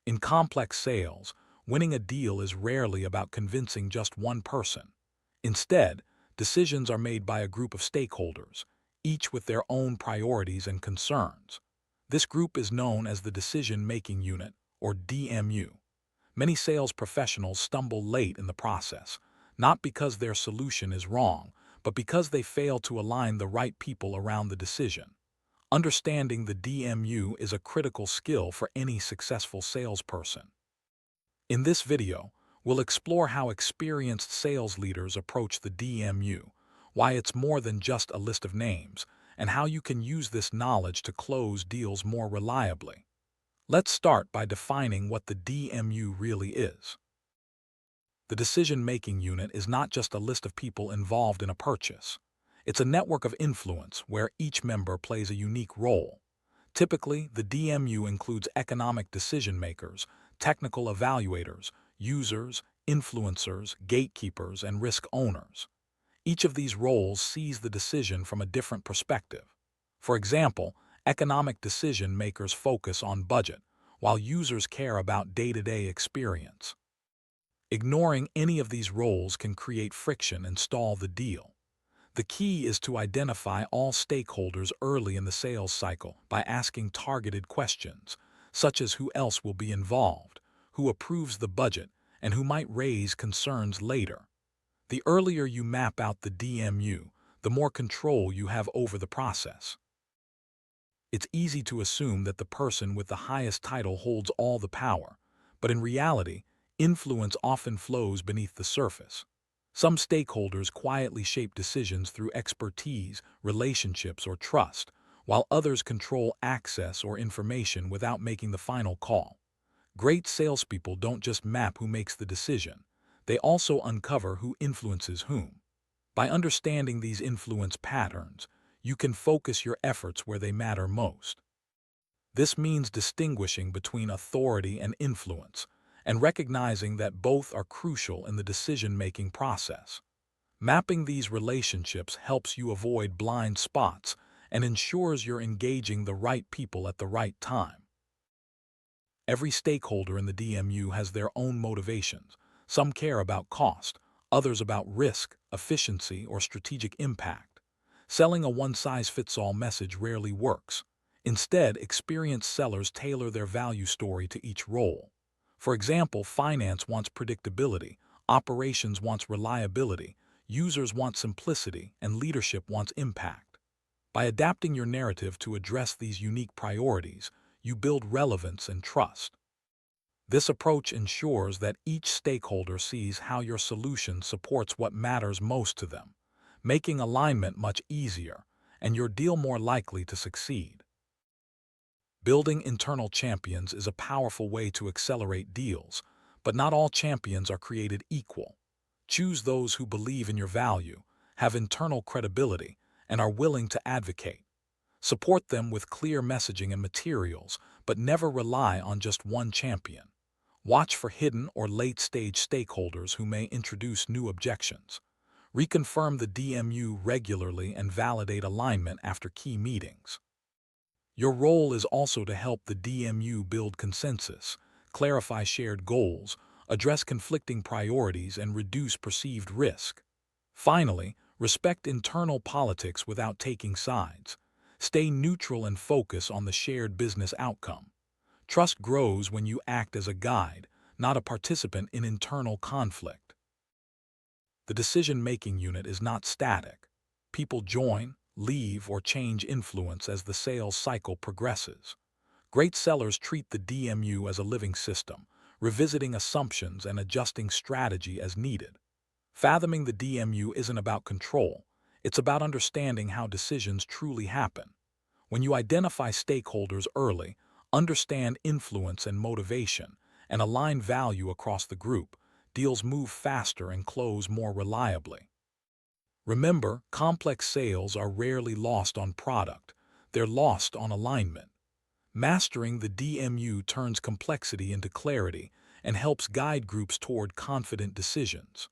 In complex sales, winning a deal is rarely about convincing just one person. Instead, decisions are made by a group of stakeholders, each with their own priorities and concerns. This group is known as the Decision-Making Unit, or DMU. Many sales professionals stumble late in the process, not because their solution is wrong, but because they fail to align the right people around the decision. Understanding the DMU is a critical skill for any successful salesperson. In this video, we'll explore how experienced sales leaders approach the DMU, why it's more than just a list of names, and how you can use this knowledge to close deals more reliably. Let's start by defining what the DMU really is. The decision-making unit is not just a list of people involved in a purchase. It's a network of influence where each member plays a unique role. Typically, the DMU includes economic decision-makers, technical evaluators, users, influencers, gatekeepers, and risk owners. Each of these roles sees the decision from a different perspective. For example, economic decision-makers focus on budget, while users care about day-to-day experience. Ignoring any of these roles can create friction and stall the deal. The key is to identify all stakeholders early in the sales cycle by asking targeted questions, such as who else will be involved, who approves the budget, and who might raise concerns later. The earlier you map out the DMU, the more control you have over the process. It's easy to assume that the person with the highest title holds all the power, but in reality, influence often flows beneath the surface. Some stakeholders quietly shape decisions through expertise, relationships, or trust, while others control access or information without making the final call. Great salespeople don't just map who makes the decision, they also uncover who influences whom. By understanding these influence patterns, you can focus your efforts where they matter most. This means distinguishing between authority and influence, and recognizing that both are crucial in the decision-making process. Mapping these relationships helps you avoid blind spots and ensures you're engaging the right people at the right time. Every stakeholder in the DMU has their own motivations. Some care about cost, others about risk, efficiency, or strategic impact. Selling a one-size-fits-all message rarely works. Instead, experienced sellers tailor their value story to each role. For example, finance wants predictability, operations wants reliability, users want simplicity, and leadership wants impact. By adapting your narrative to address these unique priorities, you build relevance and trust. This approach ensures that each stakeholder sees how your solution supports what matters most to them, making alignment much easier and your deal more likely to succeed. Building internal champions is a powerful way to accelerate deals, but not all champions are created equal. Choose those who believe in your value, have internal credibility, and are willing to advocate. Support them with clear messaging and materials, but never rely on just one champion. Watch for hidden or late-stage stakeholders who may introduce new objections. Reconfirm the DMU regularly and validate alignment after key meetings. Your role is also to help the DMU build consensus, clarify shared goals, address conflicting priorities, and reduce perceived risk. Finally, respect internal politics without taking sides. Stay neutral and focus on the shared business outcome. Trust grows when you act as a guide, not a participant in internal conflict. The decision-making unit is not static. People join, leave, or change influence as the sales cycle progresses. Great sellers treat the DMU as a living system, revisiting assumptions and adjusting strategy as needed. Fathoming the DMU isn't about control, it's about understanding how decisions truly happen. When you identify stakeholders early, understand influence and motivation, and align value across the group, deals move faster and close more reliably. Remember, complex sales are rarely lost on product, they're lost on alignment. Mastering the DMU turns complexity into clarity and helps guide groups toward confident decisions.